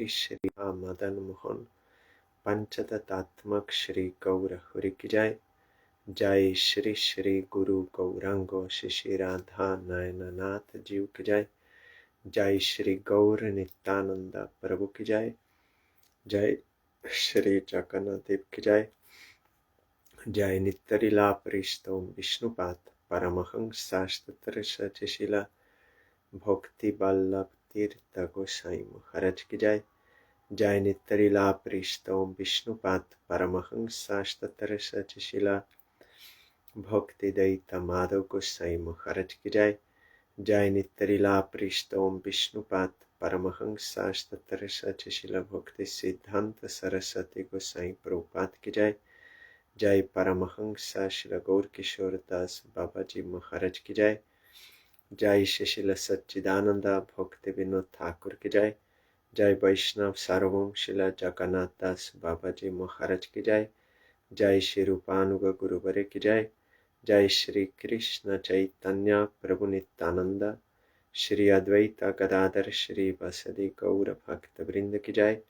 श्री श्री मदन मोहन पंचतत्त्वात्मक श्री गौर हरि की जय। जय श्री श्री गुरु गौरांगो श्री राधा नयननाथ जीव की जय। जय श्री गौर नित्यानंद प्रभु की जय। जय श्री जगन्नाथ देव की जय। जय नित्यलीला परिष्टोम विष्णुपाद परमहंस शास्त्र सचिशिला भक्ति वल्लभ तीर्थ गोसाई महाराज की जय। जय नित्यलीला परिष्टोम विष्णुपाद परमहंस शास्त्र सचिशिला भक्ति दैता माधव गोसाई महाराज की जय। जय नित्यलीला परिष्टोम विष्णुपाद परमहंस शास्त्र सचिशिला भक्ति सिद्धांत सरस्वती गोसाई प्रभुपाद की जय। जय परमहंस श्री गौर किशोर दास बाबा जी महाराज की जय। जय शिशिल सच्चिदानंद भक्ति विनोद ठाकुर की जय। जय वैष्णव सार्वभौम शिला जगन्नाथ दास बाबा जी महाराज की जय। जय श्री रूपानुग गुरुवरे की जय। जय श्री कृष्ण चैतन्य प्रभु नित्यानंद श्री अद्वैत गदाधर श्री वसदि गौर भक्त वृंद की जय।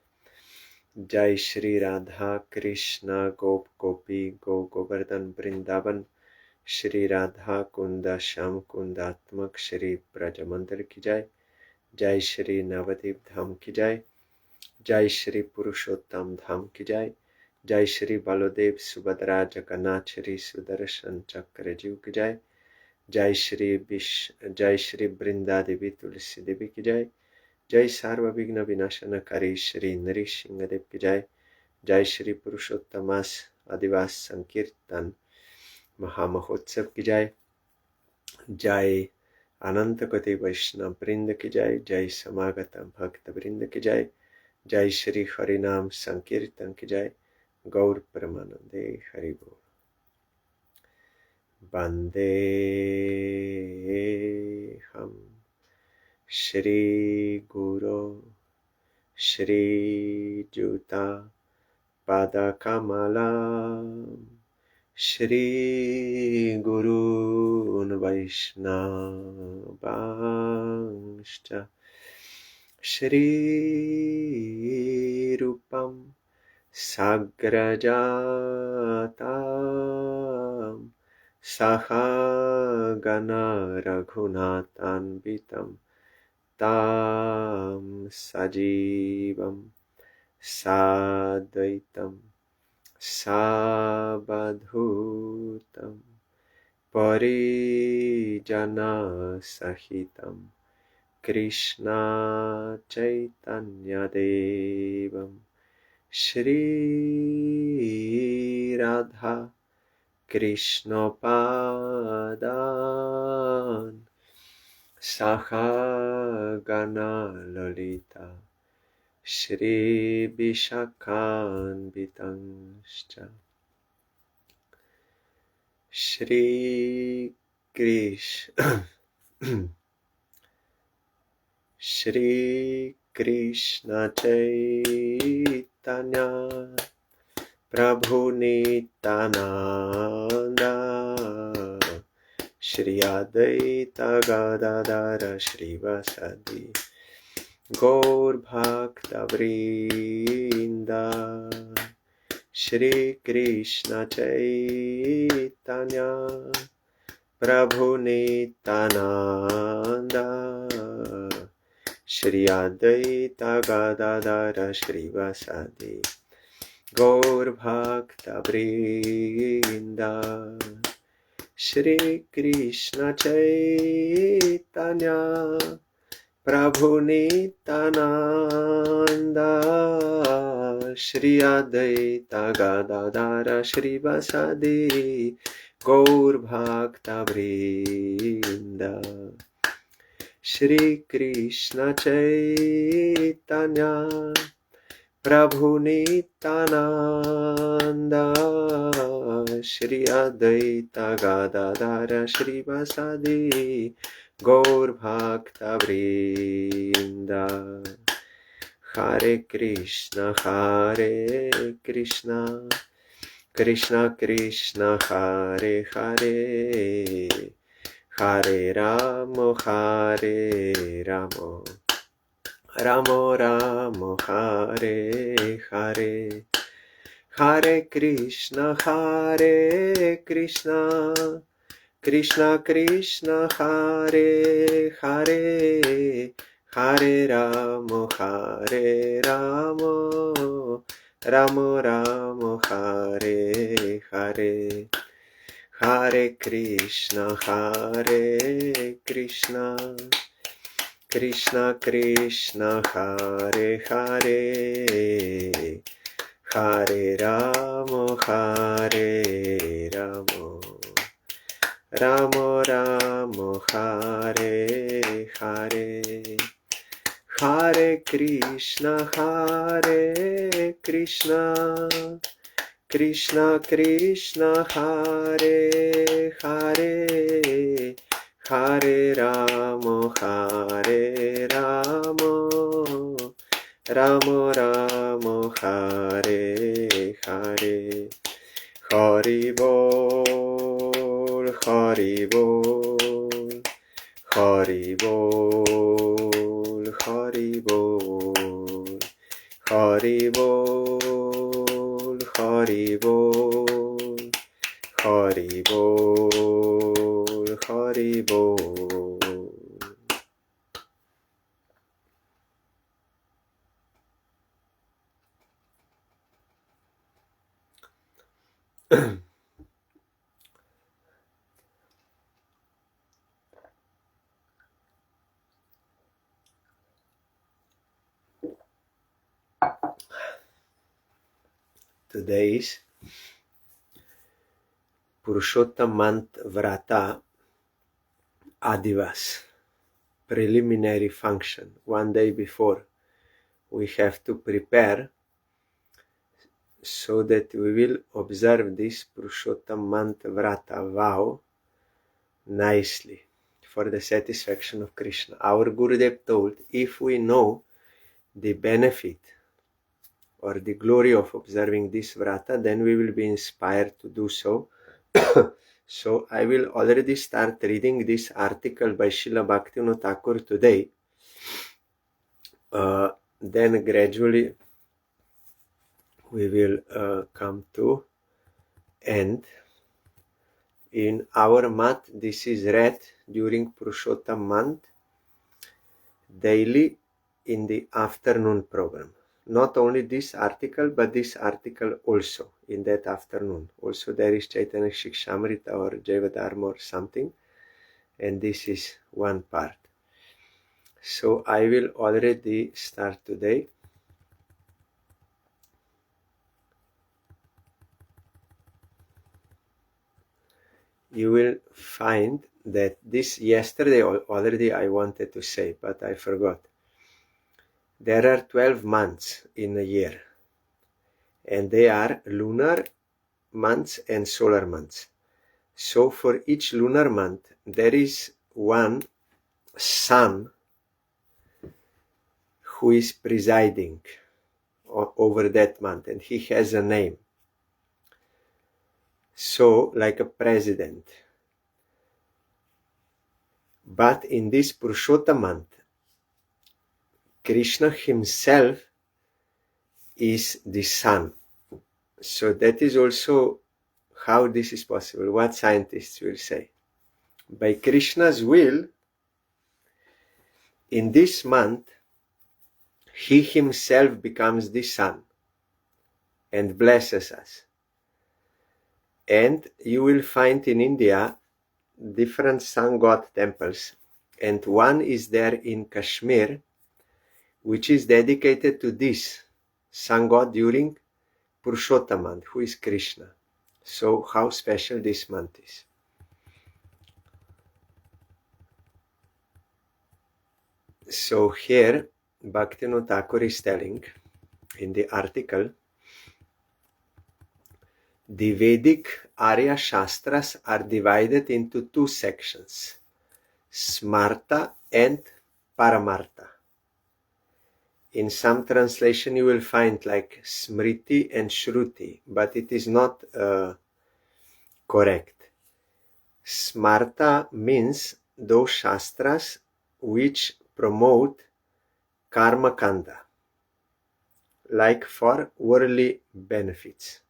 जय श्री राधा कृष्ण गोप गोपी गो गोवर्धन वृंदावन श्री राधा कुंद श्याम कुंदात्मक श्री ब्रज मंदिर की जय। जय श्री नवदीप धाम की जय। जय श्री पुरुषोत्तम धाम की जय। जय श्री बलदेव सुभद्रा जगन्नाथ श्री सुदर्शन चक्र जीव की जय। जय श्री वृंदा देवी तुलसी देवी की जय। जय सर्वविघ्न विनाशनकारी श्री नृसिंह देव की जय। जय श्री पुरुषोत्तमास अधिवास संकीर्तन महामहोत्सव की जय। जय अनंत कोटि वैष्णव वृंद की जय। जय समागत भक्त वृंद की जय। जय श्री हरिनाम संकीर्तन की जय। गौर परमानंदे हरि बोल। वंदे हम श्री गुरु श्री जुता पादकमला श्री गुरून् वैष्णवांश्च श्री रूपं साग्रजातं सहगण रघुनाथान्वितं तं सजीवं साद्वैतं सावधूतं परिजनसहितं कृष्ण चैतन्यदेवं श्री राधा कृष्णपादान् सहगण ललिता श्री विशाखान्वितंश्च श्री कृष्ण चैतन्य प्रभु नित्यानंद श्री अद्वैत गदाधर श्रीवासदि गौर भक्त वृंद श्री कृष्ण चैतन्य प्रभु नित्यानंद श्री अद्वैत गदाधर श्रीवासदि गौर भक्त वृंद श्री कृष्ण चैतन्य प्रभु नित्यानंद श्री अद्वैत गदाधर श्रीवासदि गौर भक्त वृंद श्री कृष्ण चैतन्य प्रभु नित्यानंद श्री अद्वैत गदाधर श्रीवासदि गौर भक्त वृंद। हरे Krishna Krishna Krishna Hare Hare Hare Ram Ramo Ramo Hare Hare, Hare Krishna Krishna Krishna Hare Hare, Hare Ramo Ramo Ramo Hare Hare, Hare Krishna Krishna Krishna Hare Hare, Hare Ramo Ramo Ramo Hare Hare, Hare Krishna Krishna Krishna Hare Hare, Hare Ramo Ramo Ramo Hare Hare, Hari Bol, Hari Bol, Hari Bol, Hari Bol, Hari Bol, Hari Bol, Hari Bol, Hari Bol. Today is Purushottam month Vrata Adhivas, preliminary function. One day before we have to prepare so that we will observe this Purushottam month Vrata vow nicely for the satisfaction of Krishna. Our Gurudev told, if we know the benefit or the glory of observing this Vrata, then we will be inspired to do so. So I will already start reading this article by Srila Bhaktivinoda Thakur today. Then gradually we will come to end. In our mat, this is read during Purushottam month daily in the afternoon program. Not only this article, but this article also in that afternoon. Also there is Chaitanya Shikshamrita or Jayavadharma or something, and this is one part. So I will already start today. You will find that this yesterday already I wanted to say, but I forgot. There are 12 months in a year, and they are lunar months and solar months. So for each lunar month, there is one sun who is presiding over that month, and he has a name. So, like a president. But in this Purushottam month, Krishna himself is the sun. So that is also how this is possible, what scientists will say. By Krishna's will, in this month, he himself becomes the sun and blesses us. And you will find in India different sun god temples, and one is there in Kashmir, which is dedicated to this sun god during Purushottam month, who is Krishna. So how special this month is. So here Bhaktivinoda Thakur is telling in the article, the Vedic Arya Shastras are divided into two sections, Smarta and Paramartha. In some translation you will find like Smriti and Shruti, but it is not correct. Smarta means those Shastras which promote karma kanda, like for worldly benefits.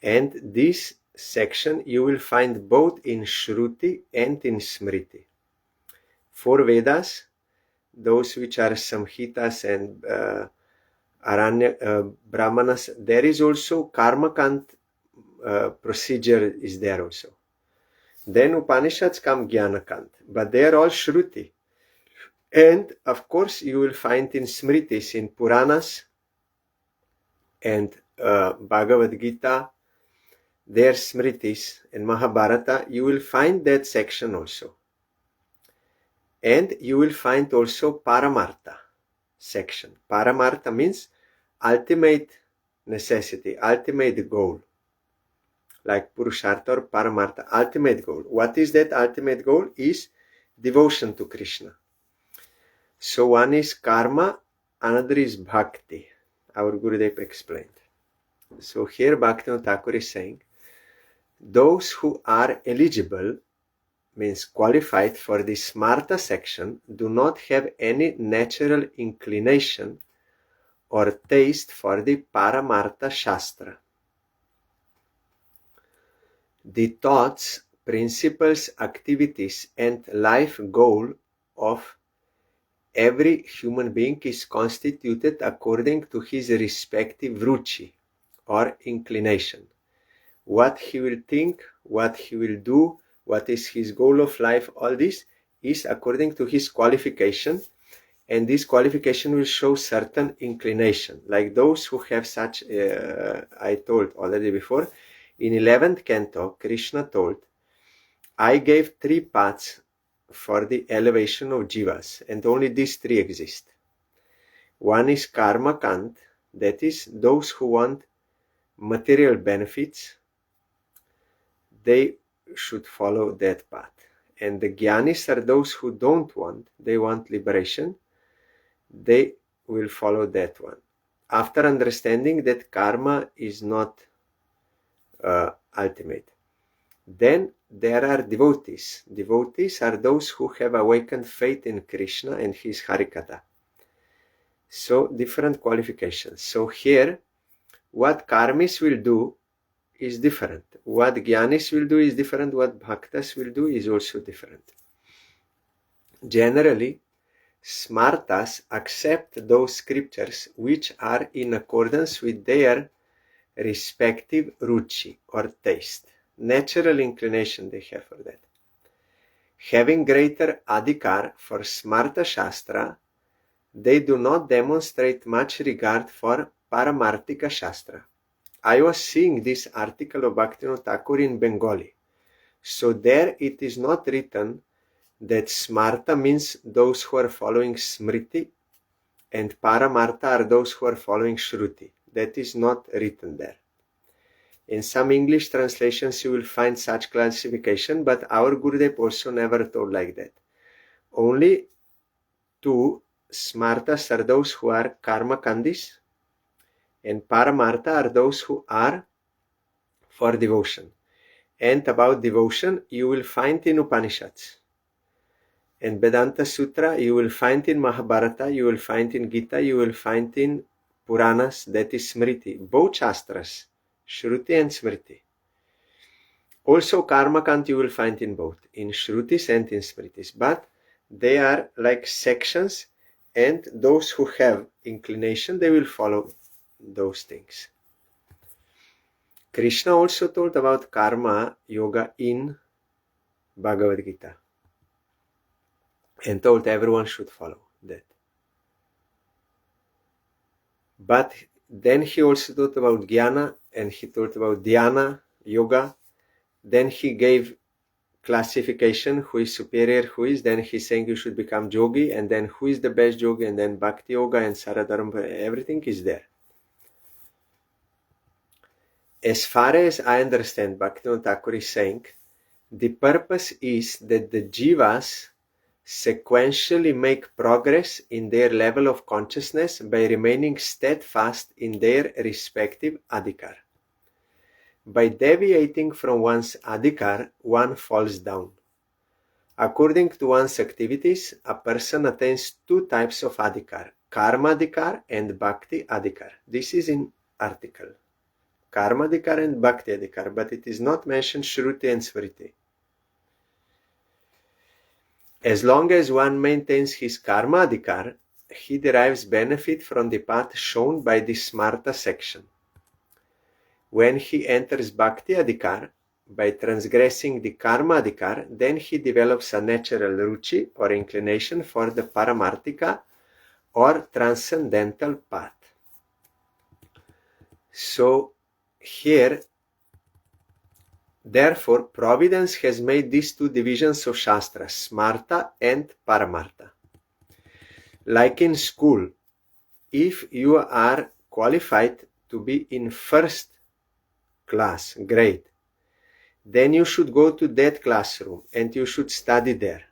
And this section you will find both in Shruti and in Smriti. For Vedas, those which are Samhitas and Aranya, Brahmanas, there is also karma kand procedure is there also. Then Upanishads come Jnana kand, but they are all Shruti. And of course you will find in Smritis, in Puranas and Bhagavad Gita, their Smritis and Mahabharata, you will find that section also. And you will find also Paramartha section. Paramartha means ultimate necessity, ultimate goal. Like Purushottam or Paramartha, ultimate goal. What is that ultimate goal? Is devotion to Krishna. So one is karma, another is bhakti. Our Gurudev explained. So here Bhaktivinoda Thakur is saying, those who are eligible, means qualified for the Smarta section, do not have any natural inclination or taste for the Paramartha Shastra. The thoughts, principles, activities, and life goal of every human being is constituted according to his respective ruchi or inclination. What he will think, what he will do, what is his goal of life, all this is according to his qualification, and this qualification will show certain inclination. Like those who have such, I told already before, in 11th canto, Krishna told, I gave 3 paths for the elevation of jivas, and only these 3 exist. One is karma kand, that is those who want material benefits, they should follow that path. And the jnanis are those who don't want, they want liberation, they will follow that one. After understanding that karma is not ultimate. Then there are devotees. Devotees are those who have awakened faith in Krishna and his Harikatha. So different qualifications. So here, what karmis will do is different. What jnanis will do is different. What bhaktas will do is also different. Generally, smartas accept those scriptures which are in accordance with their respective ruchi or taste. Natural inclination they have for that. Having greater adhikar for smarta shastra, they do not demonstrate much regard for paramartika shastra. I was seeing this article of Bhaktivinoda Thakur in Bengali. So there it is not written that smarta means those who are following smriti and paramartha are those who are following shruti. That is not written there. In some English translations you will find such classification, but our Gurudev also never told like that. Only 2 smartas are those who are karma kandis, and paramartha are those who are for devotion. And about devotion you will find in Upanishads. And Vedanta Sutra you will find in Mahabharata, you will find in Gita, you will find in Puranas, that is Smriti. Both Shastras, Shruti and Smriti. Also Karma Kant you will find in both, in Shrutis and in Smritis. But they are like sections, and those who have inclination, they will follow those things. Krishna also told about karma yoga in Bhagavad Gita and told everyone should follow that. But then he also taught about jnana, and he taught about dhyana, yoga. Then he gave classification, who is superior, who is, then he's saying you should become yogi, and then who is the best yogi, and then bhakti yoga and saradharma, everything is there. As far as I understand, Bhaktivinoda Thakur is saying, the purpose is that the jivas sequentially make progress in their level of consciousness by remaining steadfast in their respective adhikar. By deviating from one's adhikar, one falls down. According to one's activities, a person attains 2 types of adhikar, Karma Adhikar and Bhakti Adhikar. This is in article. Karma Adhikar and Bhakti Adhikar, but it is not mentioned Shruti and Smriti. As long as one maintains his Karma Adhikar, he derives benefit from the path shown by the Smarta section. When he enters Bhakti Adhikar, by transgressing the Karma Adhikar, then he develops a natural ruchi or inclination for the Paramarthika or transcendental path. So here, therefore, Providence has made these two divisions of Shastra, Smarta and Paramartha. Like in school, if you are qualified to be in first class grade, then you should go to that classroom and you should study there.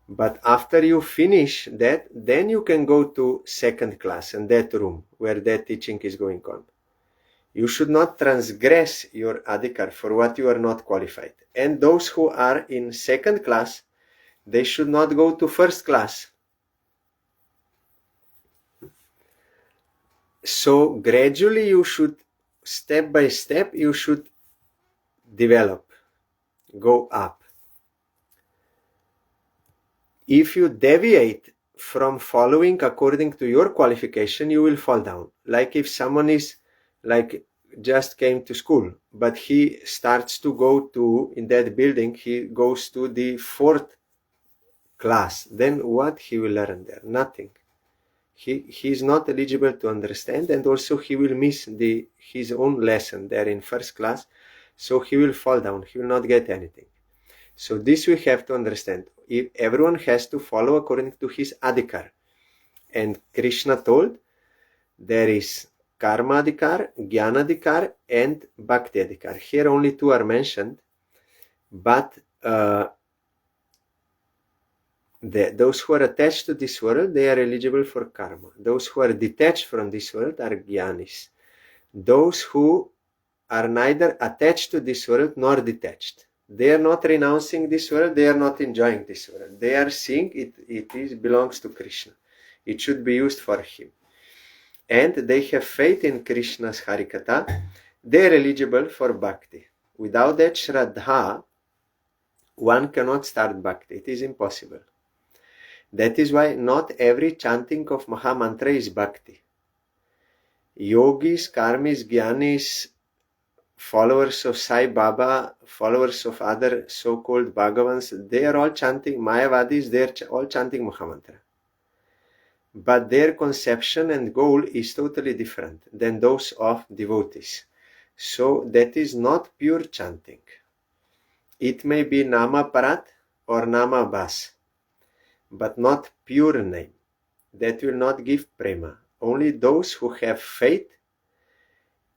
But after you finish that, then you can go to second class and that room where that teaching is going on. You should not transgress your adhikar for what you are not qualified. And those who are in second class, they should not go to first class. So gradually you should, step by step, you should develop, go up. If you deviate from following according to your qualification, you will fall down. Like if someone is like just came to school, but he starts to go to, in that building, he goes to the fourth class, then what he will learn there? Nothing. He is not eligible to understand, and also he will miss his own lesson there in first class, so he will fall down, he will not get anything. So this we have to understand. If everyone has to follow according to his adhikar. And Krishna told there is Karma Adhikar, Jnana Adhikar and Bhakti Adhikar. Here only two are mentioned, but those who are attached to this world, they are eligible for karma. Those who are detached from this world are Jnanis. Those who are neither attached to this world nor detached. They are not renouncing this world, they are not enjoying this world. They are seeing it belongs to Krishna. It should be used for him. And they have faith in Krishna's Harikatha. They are eligible for bhakti. Without that Shraddha, one cannot start bhakti. It is impossible. That is why not every chanting of Mahamantra is bhakti. Yogis, karmis, jnanis, followers of Sai Baba, followers of other so-called Bhagavans, they are all chanting, Mayavadis, they are all chanting Mahamantra. But their conception and goal is totally different than those of devotees. So that is not pure chanting. It may be Nama Parat or Nama Bas, but not pure name. That will not give prema. Only those who have faith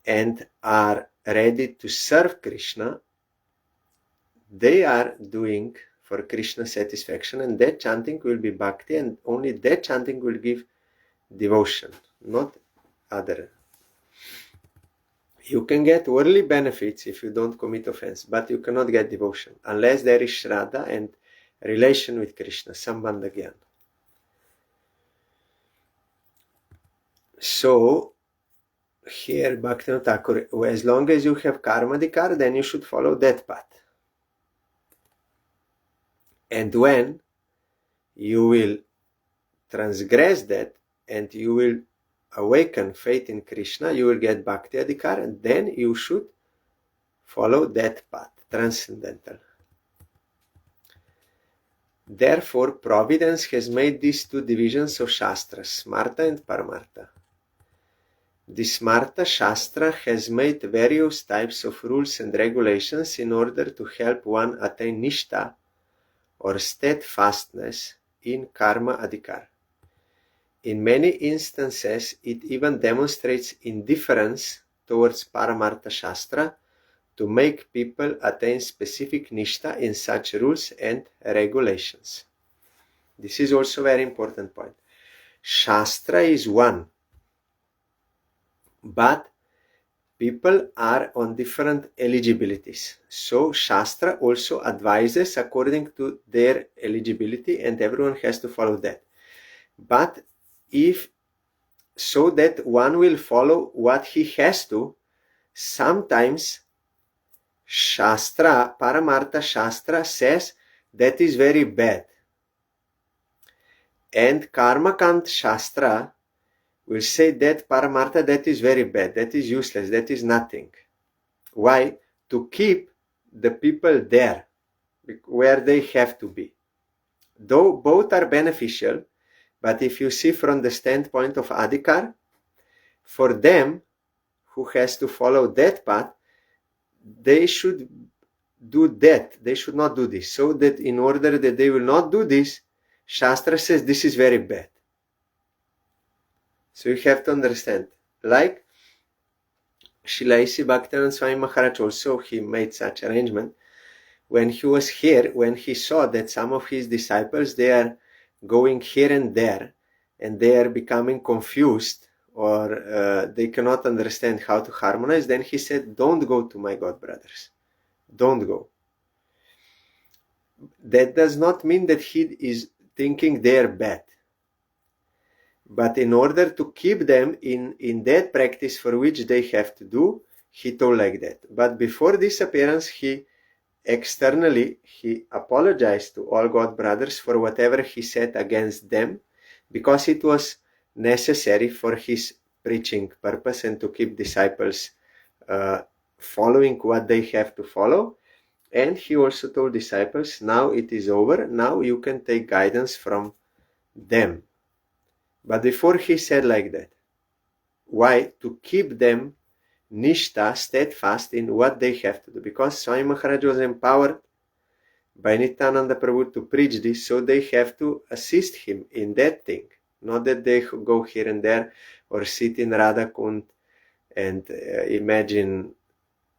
and are ready to serve Krishna, they are doing for Krishna's satisfaction, and that chanting will be bhakti, and only that chanting will give devotion, not other. You can get worldly benefits if you don't commit offense, but you cannot get devotion unless there is Shraddha and relation with Krishna, Sambandha Gyan. So here Bhaktivinoda Thakur, as long as you have Karma Adhikar, then you should follow that path. And when you will transgress that and you will awaken faith in Krishna, you will get Bhakti Adhikar, and then you should follow that path, transcendental. Therefore, Providence has made these two divisions of Shastras, Smarta and Paramartha. The Smarta Shastra has made various types of rules and regulations in order to help one attain Nishtha or steadfastness in Karma Adhikar. In many instances, it even demonstrates indifference towards Paramartha Shastra to make people attain specific Nishtha in such rules and regulations. This is also a very important point. Shastra is one, but people are on different eligibilities. So Shastra also advises according to their eligibility, and everyone has to follow that. But if so that one will follow what he has to, sometimes Shastra, Paramartha Shastra says that is very bad. And Karmakant Shastra will say that Paramartha, that is very bad, that is useless, that is nothing. Why? To keep the people there, where they have to be. Though both are beneficial, but if you see from the standpoint of Adhikar, for them who has to follow that path, they should do that. They should not do this. So that in order that they will not do this, Shastra says this is very bad. So you have to understand. Like Srila A.C. Bhaktivinoda Swami Maharaj also, he made such arrangement. When he was here, when he saw that some of his disciples, they are going here and there, and they are becoming confused, or they cannot understand how to harmonize, then he said, don't go to my God brothers. Don't go. That does not mean that he is thinking they are bad. But in order to keep them in that practice for which they have to do, he told like that. But before this appearance, he externally, he apologized to all God brothers for whatever he said against them, because it was necessary for his preaching purpose and to keep disciples following what they have to follow. And he also told disciples, now it is over, now you can take guidance from them. But before he said like that. Why? To keep them nishta, steadfast in what they have to do. Because Swami Maharaj was empowered by Nityananda Prabhu to preach this, so they have to assist him in that thing. Not that they go here and there or sit in Radha Kund and imagine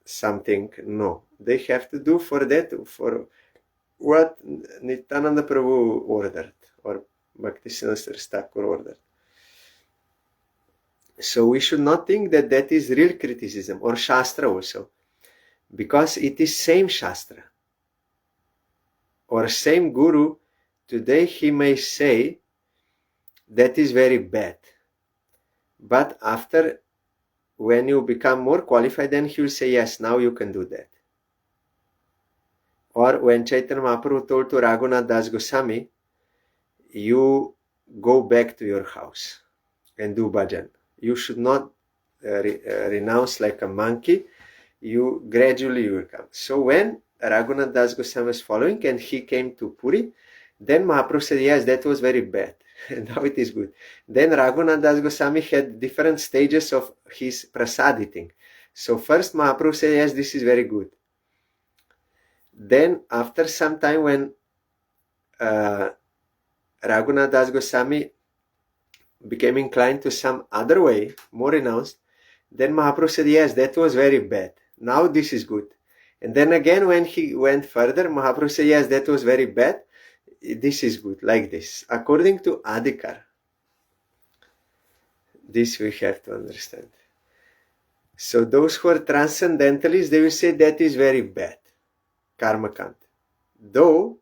something. No. They have to do for that, for what Nityananda Prabhu ordered, or Bhaktisiddhanta Thakur ordered. So we should not think that that is real criticism, or Shastra also, because it is same Shastra or same Guru. Today he may say that is very bad, but after, when you become more qualified, then he will say, yes, now you can do that. Or when Chaitanya Mahaprabhu told to Raghunath Das Goswami, you go back to your house and do bhajan. You should not renounce like a monkey. You gradually will come. So when Raghunath Das Goswami was following and he came to Puri, then Mahaprabhu said, yes, that was very bad. Now it is good. Then Raghunath Das Goswami had different stages of his prasad eating. So first Mahaprabhu said, yes, this is very good. Then after some time, when Raghunath Das Goswami became inclined to some other way, more renounced, then Mahaprabhu said, yes, that was very bad. Now this is good. And then again, when he went further, Mahaprabhu said, yes, that was very bad. This is good, like this. According to Adhikar. This we have to understand. So those who are transcendentalists, they will say that is very bad. Karma Kant. Though,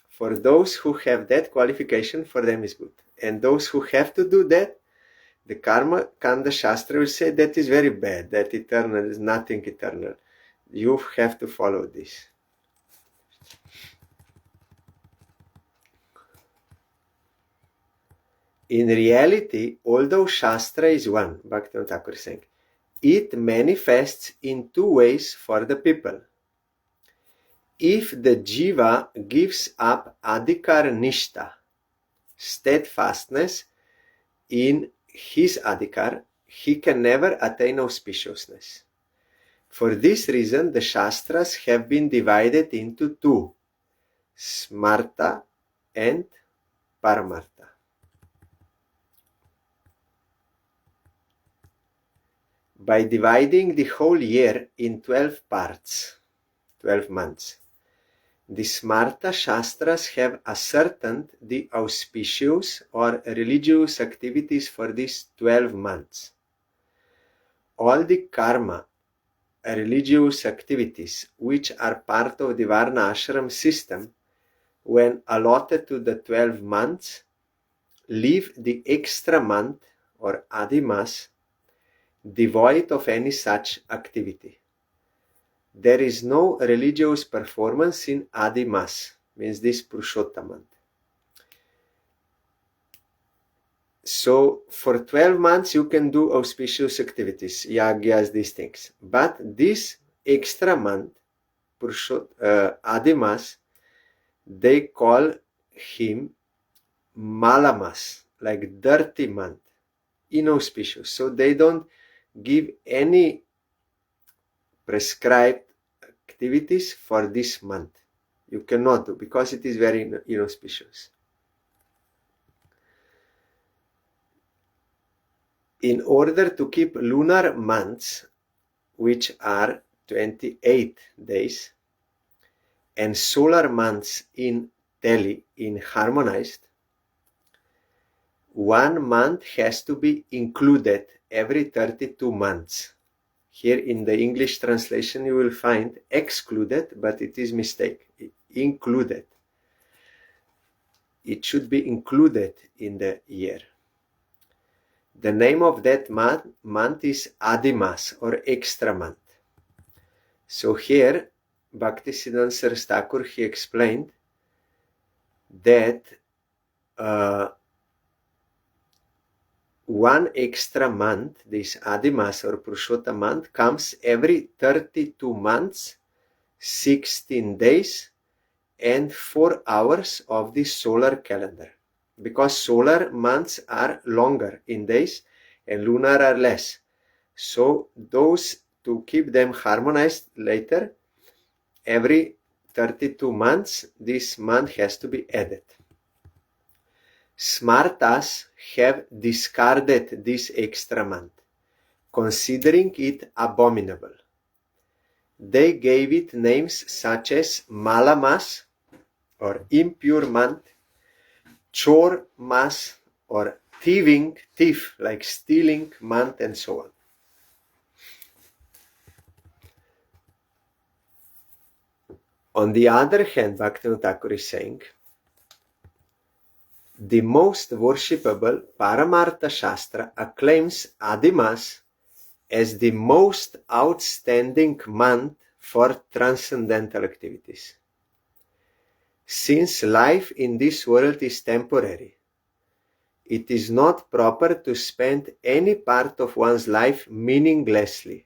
for those who have that qualification, for them is good. And those who have to do that, the Karma Kanda Shastra will say that is very bad, that eternal is nothing eternal. You have to follow this. In reality, although Shastra is one, Bhaktivinoda Thakur is saying, it manifests in two ways for the people. If the Jiva gives up Adhikar Nishta, steadfastness in his Adhikar, he can never attain auspiciousness. For this reason, the Shastras have been divided into two, Smarta and Paramartha. By dividing the whole year in 12 parts, 12 months, the Smarta Shastras have ascertained the auspicious or religious activities for these 12 months. All the karma, religious activities, which are part of the Varna Ashram system, when allotted to the 12 months, leave the extra month or Adhimas devoid of any such activity. There is no religious performance in Adhimas, means this Purushottam month. So for 12 months you can do auspicious activities, yagyas, these things. But this extra month, Adhimas, they call him Malamas, like dirty month, inauspicious. So they don't give any prescribed activities for this month. You cannot do because it is very inauspicious. In order to keep lunar months, which are 28 days, and solar months in tally in harmonized, 1 month has to be included every 32 months. Here in the English translation you will find excluded, but it is mistake. Included. It should be included in the year. The name of that month is Adhimas, or extra month. So here Bhaktisiddhanta Saraswati Thakur, he explained that 1 extra month, this Adhimas or Purushottam month, comes every 32 months, 16 days, and 4 hours of the solar calendar. Because solar months are longer in days and lunar are less. So those, to keep them harmonized later, every 32 months, this month has to be added. Smartas have discarded this extra month, considering it abominable. They gave it names such as Malamas, or impure month, Chor Mas, or thief, like stealing month, and so on. On the other hand, Bhaktivinoda Thakur is saying, the most worshipable Paramartha Shastra acclaims Adhimas as the most outstanding month for transcendental activities. Since life in this world is temporary, it is not proper to spend any part of one's life meaninglessly.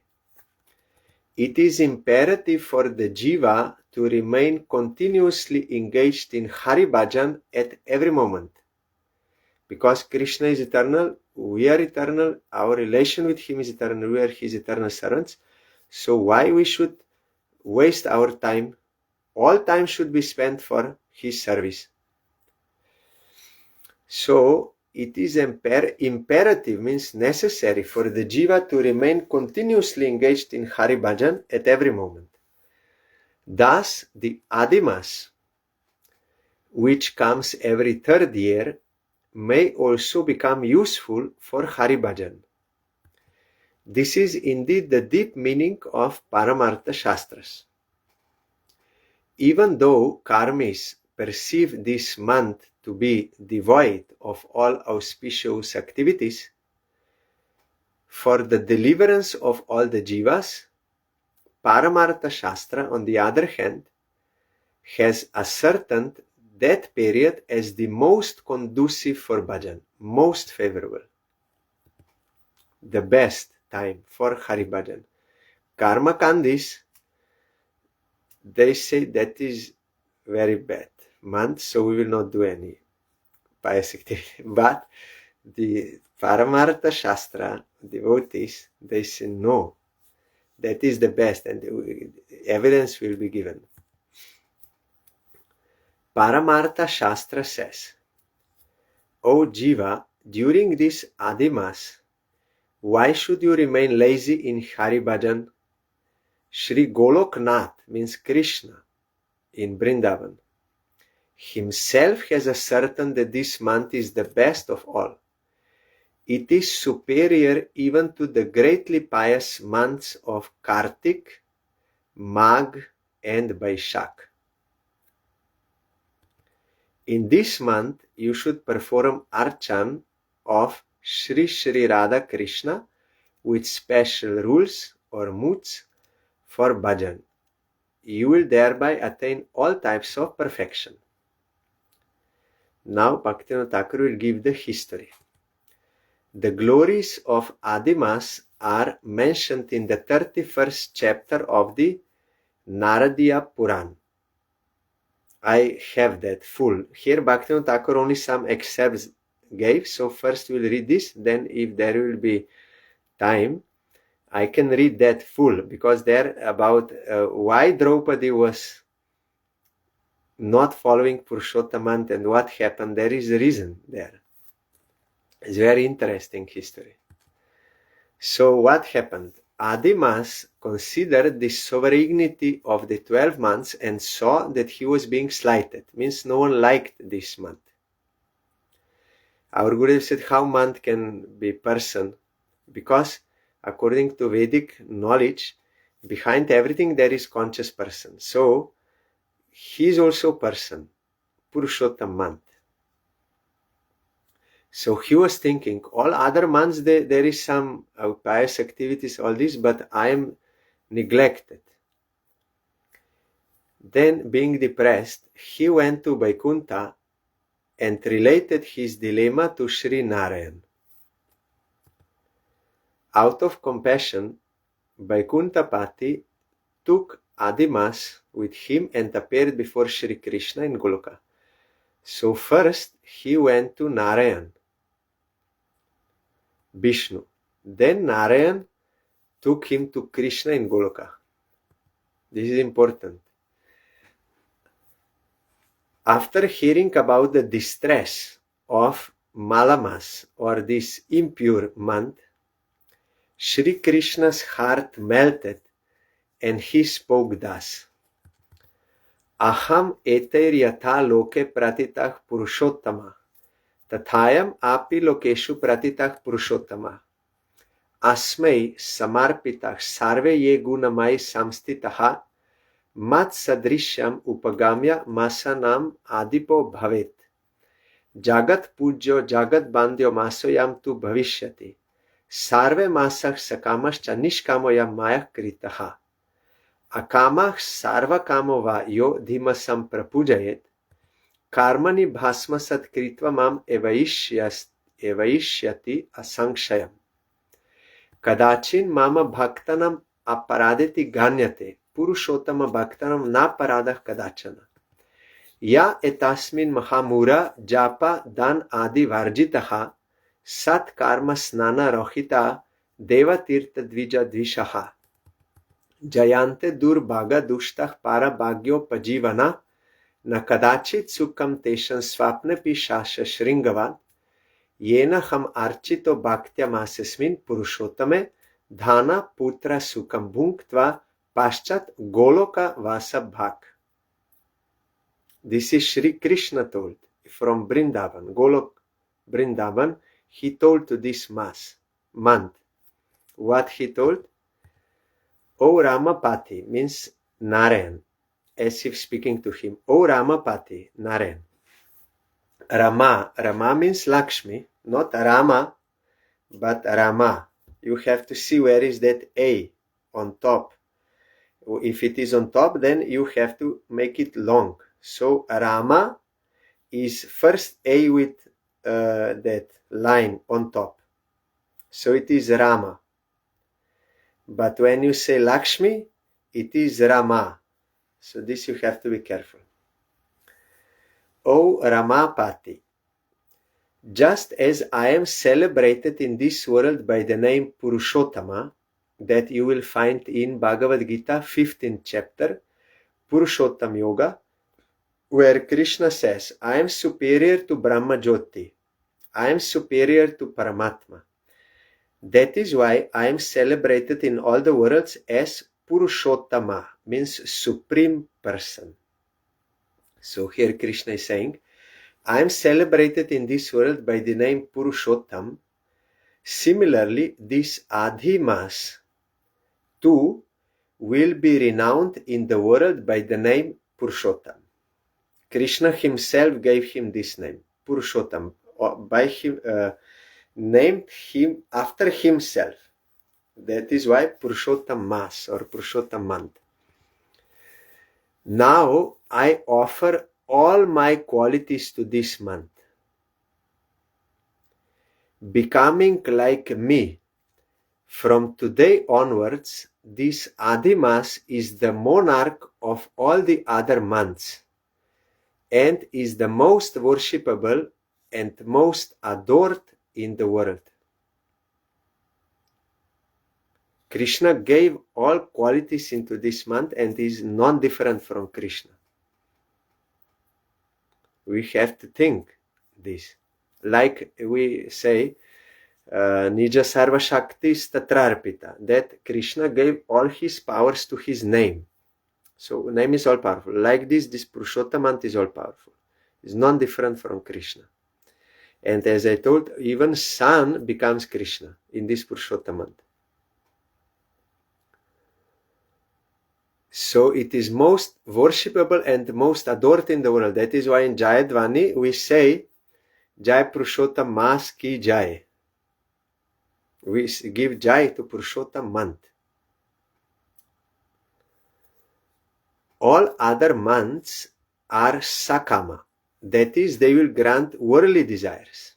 It is imperative for the jiva to remain continuously engaged in Hari Bhajan at every moment. Because Krishna is eternal, we are eternal, our relation with him is eternal, we are his eternal servants. So why we should waste our time? All time should be spent for his service. So it is imperative, means necessary, for the jiva to remain continuously engaged in Hari Bhajan at every moment. Thus the Adhimas, which comes every 3rd year, may also become useful for Hari Bhajan. This is indeed the deep meaning of Paramartha Shastras. Even though karmis perceive this month to be devoid of all auspicious activities, for the deliverance of all the jivas, Paramartha Shastra, on the other hand, has ascertained that period as the most conducive for bhajan, most favorable, the best time for Hari Bhajan. Karma Kandis, they say that is very bad month, so we will not do any pious activity. But the Paramartha Shastra devotees, they say no, that is the best, and evidence will be given. Paramartha Shastra says, O Jiva, during this Adhimas, why should you remain lazy in Hari Bhajan? Shri Goloknath, means Krishna, in Vrindavan, himself has ascertained that this month is the best of all. It is superior even to the greatly pious months of Kartik, Magh, and Vaishak. In this month, you should perform Archan of Shri Shri Radha Krishna with special rules or moods for bhajan. You will thereby attain all types of perfection. Now Bhaktivinoda Thakur will give the history. The glories of Adhivas are mentioned in the 31st chapter of the Naradiya Puran. I have that full. Here Bhaktivinoda Thakur only some excerpts gave, so first we'll read this, then if there will be time, I can read that full, because there about why Draupadi was not following Purushottam and what happened, there is a reason there. It's very interesting history. So what happened? Adhivas considered the sovereignty of the 12 months and saw that he was being slighted. Means no one liked this month. Our Gurudev said how month can be person, because according to Vedic knowledge, behind everything there is conscious person. So he is also person, Purushottam month. So he was thinking, all other months there is some pious activities, all this, but I am neglected. Then, being depressed, he went to Vaikuntha and related his dilemma to Sri Narayan. Out of compassion, Vaikuntha-pati took Adhivas with him and appeared before Sri Krishna in Goloka. So first he went to Narayan, Vishnu. Then Narayan took him to Krishna in Goloka. This is important. After hearing about the distress of Malamas, or this impure month, Sri Krishna's heart melted and he spoke thus: Aham eter yatha loke pratitah Purushottama, tathayam api lokeshu pratitah Purushottama. Asmai samarpitah sarve ye gunamai samstitaha mat sadrishyam upagamya masanam adipo bhavet. Jagat pujyo jagat bandhyo masoyam tu bhavishyati. Sarve masah sakamascha nishkamoyam maya kritaha. Akamah sarva kamo va yo dhimasam prapujayet. Karmani bhasma satkritva mam evaishyati asankshayam. Kadachin mama bhaktanam aparadeti ganyate. Purushottama bhaktanam na paradah kadachana. Ya etasmin mahamura japa dan adi varjitaha sat karma snana rohita deva tirtha dvija dvishaha. Jayante durbhaga dushtah para bhagyo pajivana na kadachit sukham teshan swapne pishasha shringavat yena ham archito bhaktya masesmin purushottame dhana putra sukham bhunktva paschat goloka vasa bhak. This is Sri Krishna told from Vrindavan, Golok Vrindavan. He told to this month. What he told? O Ramapati, means Narayan, as if speaking to him. O Ramapati, Narayan. Rama means Lakshmi, not Rama, but Rama. You have to see where is that A on top. If it is on top, then you have to make it long. So Rama is first A with that line on top. So it is Rama. But when you say Lakshmi, it is Rama. So this you have to be careful. O Ramapati, just as I am celebrated in this world by the name Purushottama, that you will find in Bhagavad Gita 15th chapter, Purushottam Yoga, where Krishna says, I am superior to Brahma Jyoti. I am superior to Paramatma. That is why I am celebrated in all the worlds as Purushottama, means supreme person. So here Krishna is saying, I am celebrated in this world by the name Purushottam. Similarly, this Adhivas too will be renowned in the world by the name Purushottam. Krishna himself gave him this name. Purushottam, by him, named him after himself. That is why Purushottam Mas or Purushottam month. Now I offer all my qualities to this month, becoming like me. From today onwards, this Adhivas is the monarch of all the other months and is the most worshipable and most adored in the world. Krishna gave all qualities into this month and is non-different from Krishna. We have to think this. Like we say, Nija Sarva Shakti Statrarpita, that Krishna gave all his powers to his name. So name is all powerful. Like this Purushottam is all powerful. It's non-different from Krishna. And as I told, even sun becomes Krishna in this Purushottam. So it is most worshipable and most adored in the world. That is why in Jayadvani we say Jai Purushottam Mas Ki Jai. We give Jai to Purushottam month. All other months are Sakama. That is, they will grant worldly desires.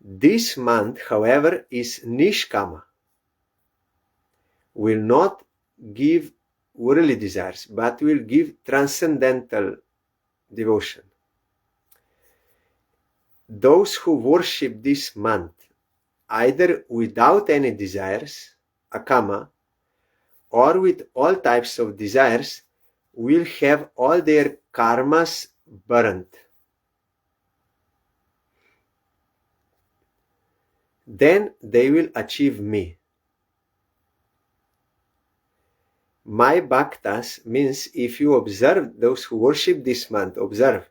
This month, however, is Nishkama. Will not give worldly desires, but will give transcendental devotion. Those who worship this month, either without any desires, akama, or with all types of desires, will have all their karmas burnt. Then they will achieve me. My bhaktas means if you observe, those who worship this month, observe,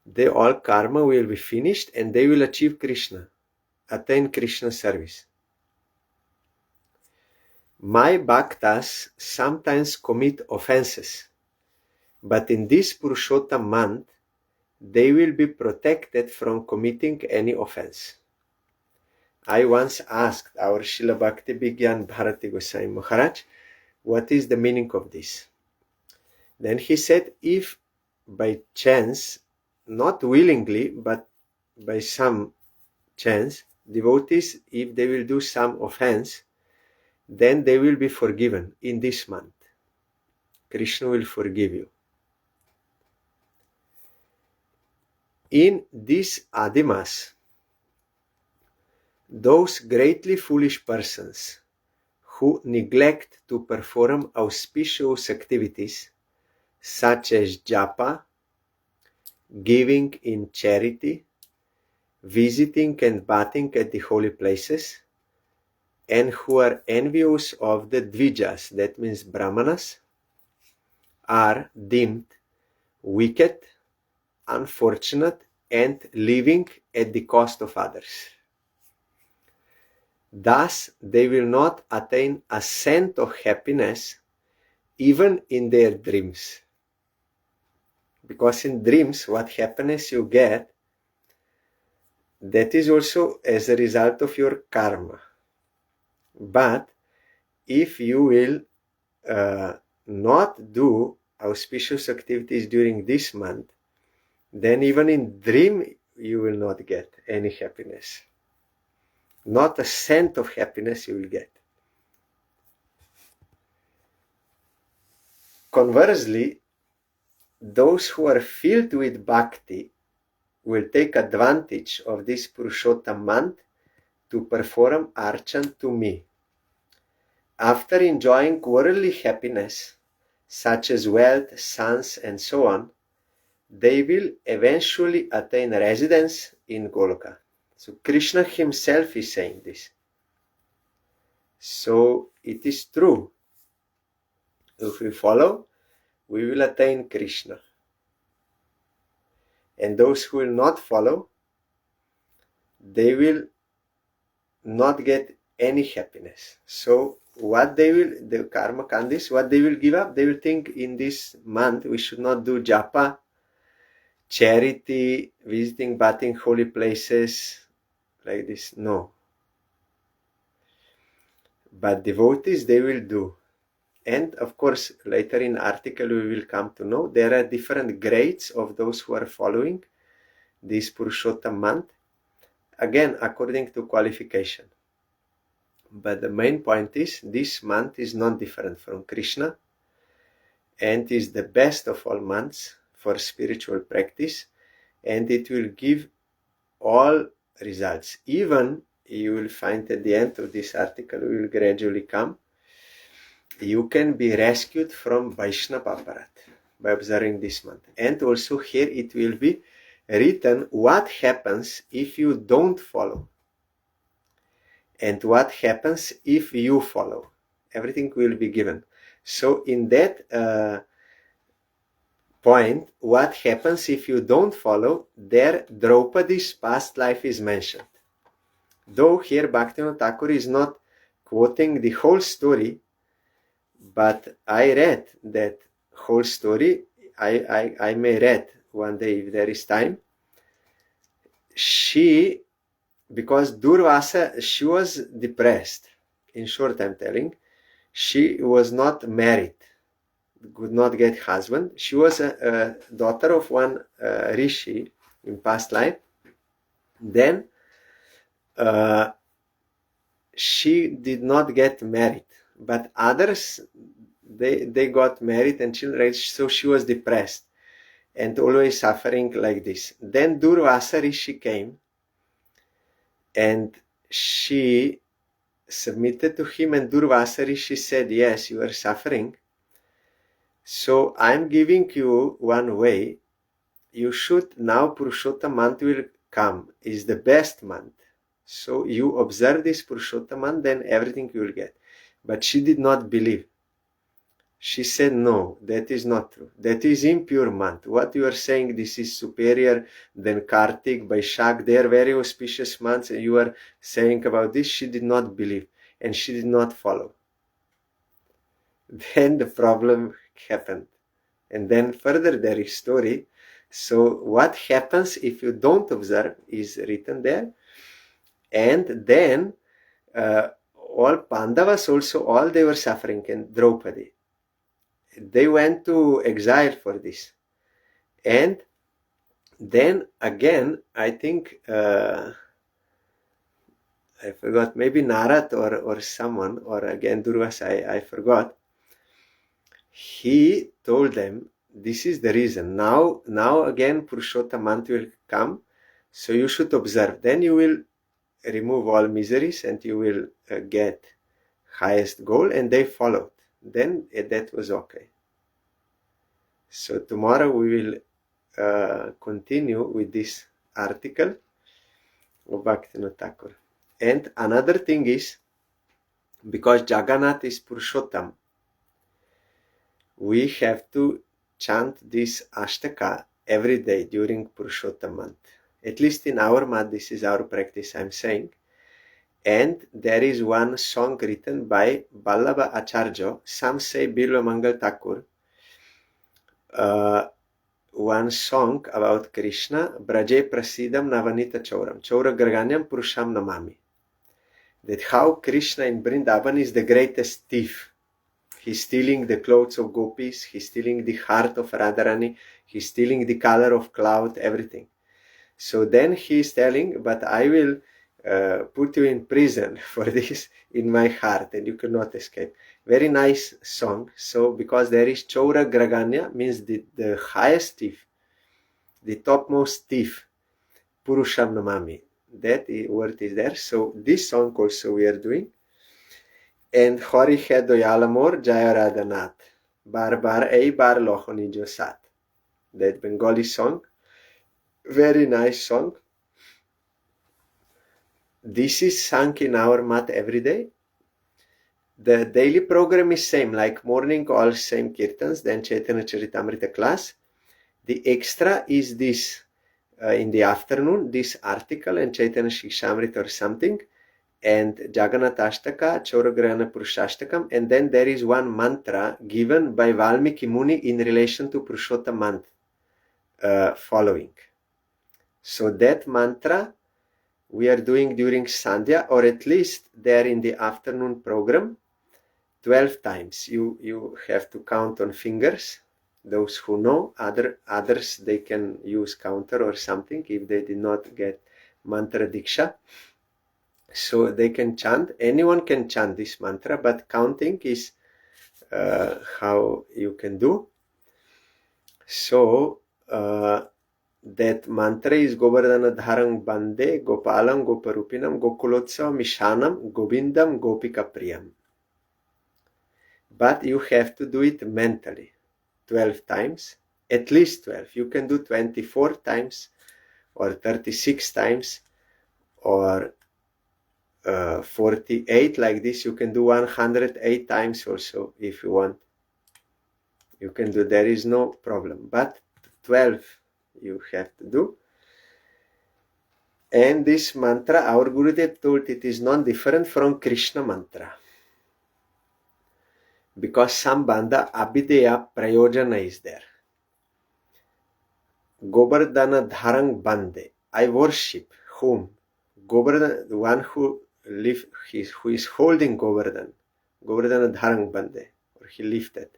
they all karma will be finished and they will achieve Krishna, attain Krishna service. My bhaktas sometimes commit offenses, but in this Purushottam month, they will be protected from committing any offense. I once asked our Srila Bhakti Vigyan Bharati Goswami Maharaj, what is the meaning of this? Then he said, if by chance, not willingly, but by some chance, devotees, if they will do some offense, then they will be forgiven in this month. Krishna will forgive you. In this Adhivas, those greatly foolish persons who neglect to perform auspicious activities such as japa, giving in charity, visiting and bathing at the holy places, and who are envious of the dvijas, that means brahmanas, are deemed wicked, unfortunate, and living at the cost of others. Thus, they will not attain a cent of happiness even in their dreams. Because in dreams, what happiness you get, that is also as a result of your karma. But if you will not do auspicious activities during this month, then even in dream you will not get any happiness. Not a cent of happiness you will get. Conversely, those who are filled with bhakti will take advantage of this Purushottam month to perform archan to me. After enjoying worldly happiness, such as wealth, sons, and so on, they will eventually attain residence in Goloka. So Krishna himself is saying this. So it is true. If we follow, we will attain Krishna. And those who will not follow, they will not get any happiness. So what they will, the karma kandis, what they will give up, they will think in this month we should not do japa, charity, visiting, bathing, holy places, like this, no. But devotees, they will do. And of course, later in article, we will come to know there are different grades of those who are following this Purushottam month, again, according to qualification. But the main point is, this month is not different from Krishna and is the best of all months for spiritual practice, and it will give all results. Even you will find at the end of this article, we will gradually come, you can be rescued from Vaishnava aparat by observing this month. And also here it will be written what happens if you don't follow and what happens if you follow. Everything will be given. So in that point, what happens if you don't follow, there Draupadi's past life is mentioned. Though here Bhaktivinoda Thakur is not quoting the whole story, but I read that whole story. I may read one day if there is time. Because Durvasa, she was depressed. In short, I'm telling, she was not married, could not get husband. She was a daughter of one rishi in past life. Then she did not get married, but others, they got married and children raised, so she was depressed and always suffering like this. Then Durvasa Rishi came and she submitted to him, and Durvasa Rishi said, yes, you are suffering, so I'm giving you one way. You should, now Purushottam month will come, is the best month. So you observe this Purushottam month, then everything you will get. But she did not believe. She said, no, that is not true. That is impure month. What you are saying, this is superior than Kartik, Vaishak. They are very auspicious months, and you are saying about this. She did not believe, and she did not follow. Then the problem happened. And then further there is story. So what happens if you don't observe is written there. And then all Pandavas also, all they were suffering, and Draupadi. They went to exile for this. And then again, I think, I forgot, maybe Narad or someone, or again Durvasa, I forgot. He told them, this is the reason. Now again Purushottam month will come, so you should observe. Then you will remove all miseries and you will get highest goal. And they followed. Then that was okay. So tomorrow we will continue with this article of Bhaktivinoda Thakur. And another thing is, because Jagannath is Purushottam, we have to chant this Ashtaka every day during Purushottam month. At least in our month, this is our practice, I'm saying. And there is one song written by Vallabha Acharya, some say Bilva Mangal Thakur, one song about Krishna, Braje Prasidam Navanita Chauram, Chaura Graganyam Purusham Namami. That how Krishna in Vrindavan is the greatest thief. He's stealing the clothes of gopis, he's stealing the heart of Radharani, he's stealing the color of cloud, everything. So then he's telling, but I will put you in prison for this in my heart, and you cannot escape. Very nice song. So because there is Chaura Graganya, means the highest thief, the topmost thief, Purusham Namami. That word is there. So this song also we are doing. And Hori Hai Doyalamor Jaya Radhanath, Bar Bar Ei Bar Lochoni Josat. That Bengali song. Very nice song. This is sung in our mat every day. The daily program is same, like morning, all same kirtans, then Chaitanya Charitamrita class. The extra is this in the afternoon, this article and Chaitanya Shikshamrita or something, and Jagannath Ashtaka, Chauragrahana Purushashtakam, and then there is one mantra given by Valmiki Muni in relation to Purushottam month. following. So that mantra we are doing during Sandhya, or at least there in the afternoon program, 12 times. You have to count on fingers. Those who know, others they can use counter or something if they did not get mantra diksha. So they can chant. Anyone can chant this mantra, but counting is how you can do. So that mantra is Govardhana Dharang Bande Gopalam Goparupinam Gokulotsav Mishanam Govindam Gopika Priyam. But you have to do it mentally 12 times, at least 12. You can do 24 times or 36 times or 48 like this. You can do 108 times also if you want. You can do, there is no problem, but 12 you have to do. And this mantra, our Gurudev told, it is not different from Krishna mantra, because Sambandha Abhideya Prayojana is there. Govardhana Dharang Bande, I worship whom? Govardhana, the one who is holding Govardhana, Govardhana Dharang Bande, or he lifted.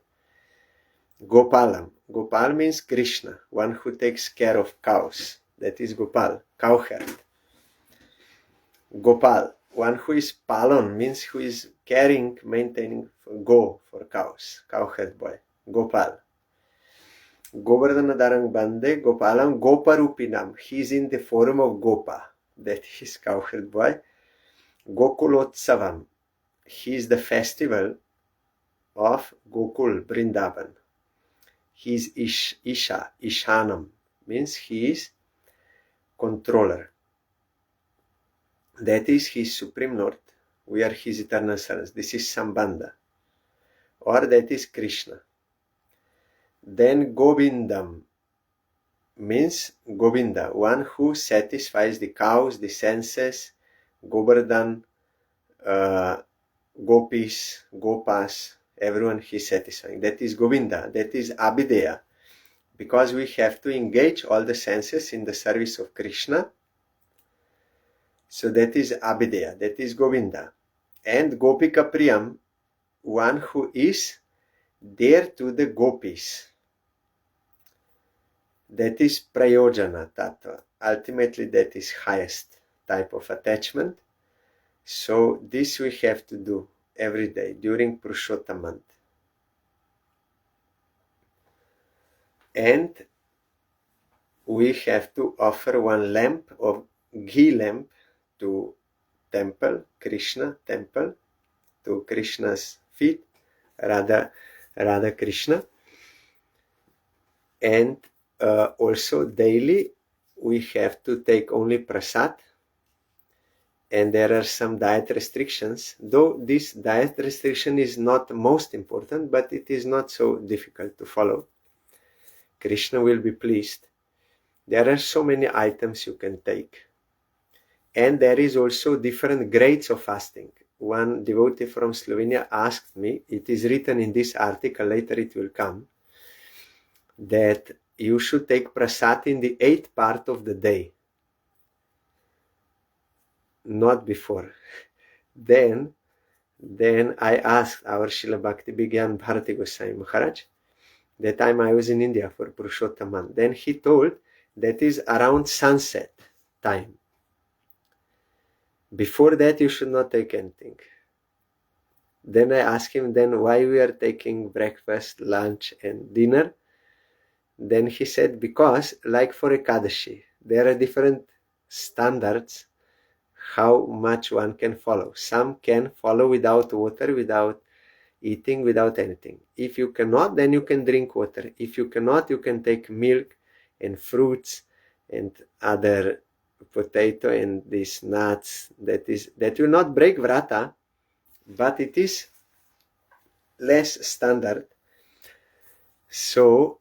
Gopalam, Gopal means Krishna, one who takes care of cows. That is Gopal, cowherd. Gopal, one who is Palon, means who is caring, maintaining for cows, cowherd boy. Gopal. Govardhana Dharang Bande, Gopalam, Goparupinam. He is in the form of Gopa, that is cowherd boy. Gokulotsavam. He is the festival of Gokul, Vrindavan. He is Isha, Ishanam, means he is controller. That is his supreme Lord. We are his eternal servants. This is Sambandha. Or that is Krishna. Then Govindam means Govinda, one who satisfies the cows, the senses, Govardhan, Gopis, Gopas, everyone he is satisfying. That is Govinda, that is Abhideya. Because we have to engage all the senses in the service of Krishna. So that is Abhideya, that is Govinda. And Gopika Priyam, one who is dear to the gopis. That is Prayojana Tattva. Ultimately that is highest type of attachment. So this we have to do every day during Purushottam month. And we have to offer one lamp of ghee lamp to temple, Krishna temple, to Krishna's feet, Radha Krishna. And also daily we have to take only prasad, and there are some diet restrictions, though this diet restriction is not most important, but it is not so difficult to follow. Krishna will be pleased. There are so many items you can take. And there is also different grades of fasting. One devotee from Slovenia asked me, it is written in this article, later it will come, that you should take prasad in the 8th part of the day, not before. Then I asked our Srila Bhakti Vigyan Bharati Goswami Maharaj, that time I was in India for Purushottam. Then he told that is around sunset time. Before that you should not take anything. Then I asked him then why we are taking breakfast, lunch and dinner. Then he said, because like for Ekadashi, there are different standards how much one can follow. Some can follow without water, without eating, without anything. If you cannot, then you can drink water. If you cannot, you can take milk and fruits and other potato and these nuts. That will not break vrata, but it is less standard. So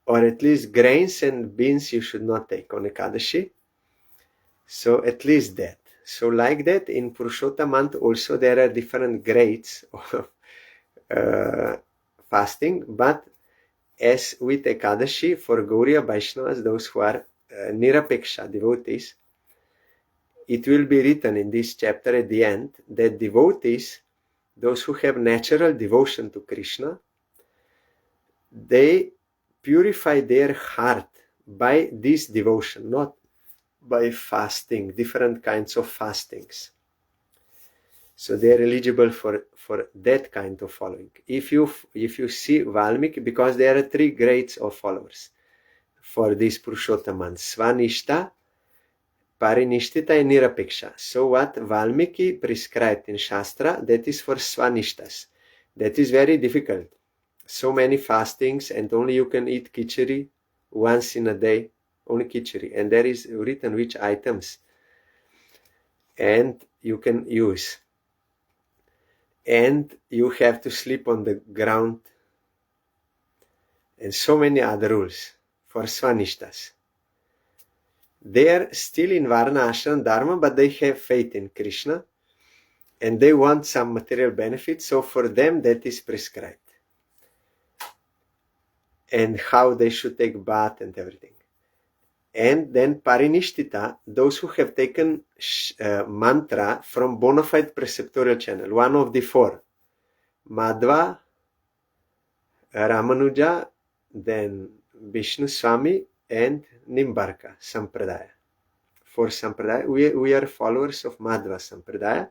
or at least grains and beans you should not take on Ekadashi. So at least that. So like that in Purushottam month also there are different grades of fasting, but as with Ekadashi for Gauriya Vaishnavas, those who are Nirapeksha devotees, it will be written in this chapter at the end that devotees, those who have natural devotion to Krishna, they purify their heart by this devotion, not by fasting, different kinds of fastings. So they are eligible for that kind of following. If you see Valmiki, because there are three grades of followers for this Purushottaman: Svanishta, Parinishtita, and Nirapeksha. So what Valmiki prescribed in Shastra, that is for Svanishtas. That is very difficult. So many fastings, and only you can eat khichdi once in a day, only khichdi, and there is written which items and you can use, and you have to sleep on the ground, and so many other rules for Svanishtas. They are still in Varna Ashram Dharma, but they have faith in Krishna and they want some material benefit, so for them that is prescribed, and how they should take bath and everything. And then Parinishtita, those who have taken mantra from bona fide preceptorial channel, one of the four: Madhva, Ramanuja, then Vishnu Swami, and Nimbarka Sampradaya. For Sampradaya, we are followers of Madhva Sampradaya.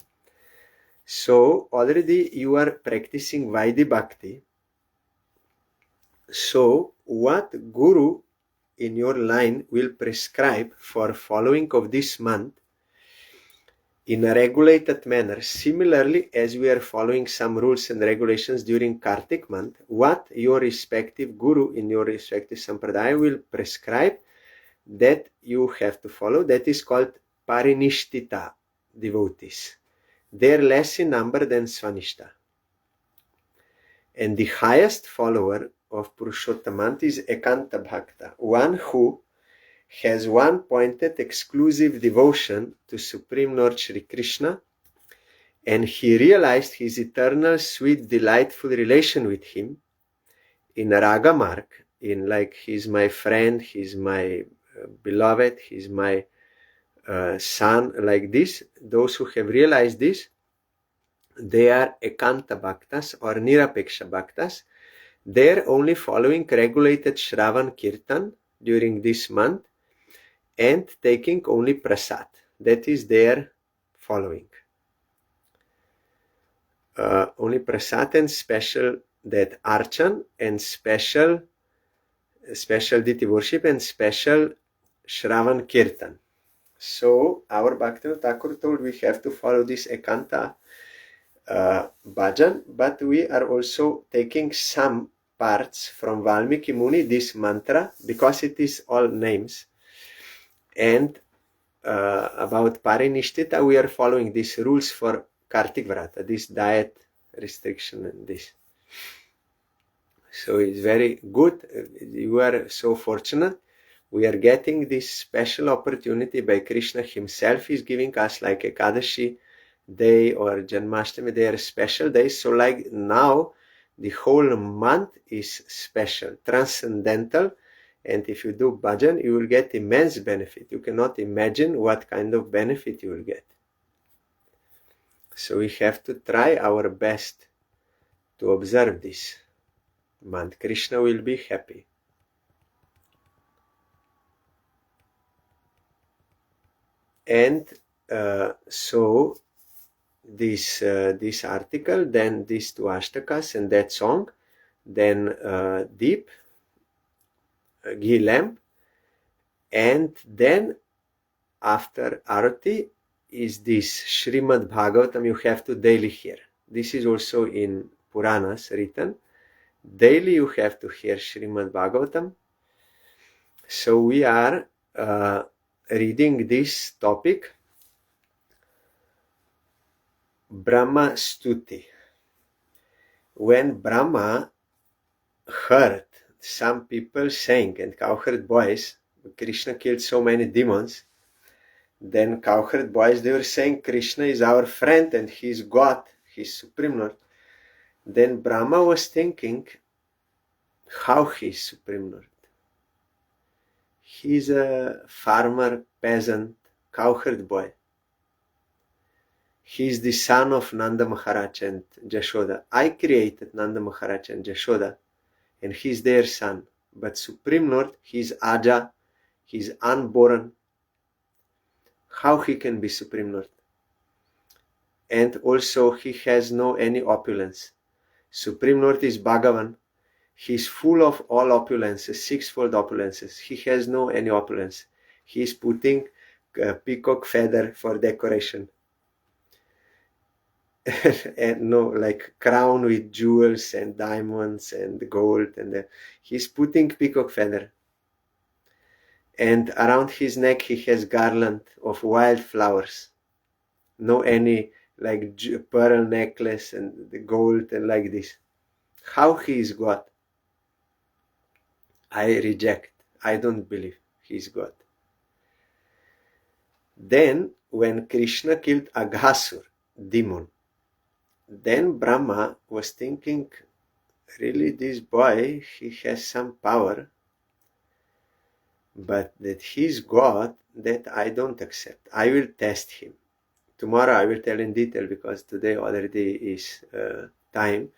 So already you are practicing Vaidhi Bhakti. So what Guru in your line will prescribe for following of this month in a regulated manner, similarly as we are following some rules and regulations during Kartik month, what your respective Guru in your respective Sampradaya will prescribe, that you have to follow. That is called Parinishtita devotees. They are less in number than Svanishta. And the highest follower of Purushottam is Ekanta Bhakta, one who has one pointed exclusive devotion to Supreme Lord Shri Krishna, and he realized his eternal, sweet, delightful relation with him in Raga Marg, in like he's my friend, he's my beloved, he's my son, like this. Those who have realized this, they are Ekanta Bhaktas or Nirapeksha Bhaktas. They're only following regulated Shravan Kirtan during this month and taking only prasad. That is their following. Only prasad and special, that archan and special deity worship and special Shravan Kirtan. So our Bhaktivinoda Thakur told we have to follow this Ekanta bhajan, but we are also taking some parts from Valmiki Muni, this mantra, because it is all names. And about Parinishtita, we are following these rules for Kartik Vrata, this diet restriction and this. So it's very good. You are so fortunate. We are getting this special opportunity by Krishna himself. Is giving us like Ekadashi day or Janmashtami, they are special days. So like now, the whole month is special, transcendental. And if you do bhajan, you will get immense benefit. You cannot imagine what kind of benefit you will get. So we have to try our best to observe this month. Krishna will be happy. And so this article, then these two ashtakas and that song, then deep ghee lamp, and then after arati is this Srimad Bhagavatam you have to daily hear. This is also in Puranas written. Daily you have to hear Srimad Bhagavatam. So we are reading this topic, Brahma Stuti. When Brahma heard some people saying, and cowherd boys, Krishna killed so many demons, then cowherd boys, they were saying Krishna is our friend and he is God, he is Supreme Lord. Then Brahma was thinking, How he is Supreme Lord? He is a farmer, peasant, cowherd boy. He is the son of Nanda Maharaj and Jashoda. I created Nanda Maharaj and Jashoda, and he is their son. But Supreme Lord, he is Aja, he is unborn. How he can be Supreme Lord? And also he has no any opulence. Supreme Lord is Bhagavan. He is full of all opulences, sixfold opulences. He has no any opulence. He is putting a peacock feather for decoration. And no, like crown with jewels and diamonds and gold, and he's putting peacock feather. And around his neck he has garland of wild flowers. No any like pearl necklace and the gold and like this. How he is God? I reject. I don't believe he is God. Then when Krishna killed Aghasur, demon, then Brahma was thinking, really this boy, he has some power, but that he's God, that I don't accept. I will test him. Tomorrow I will tell in detail because today already is time.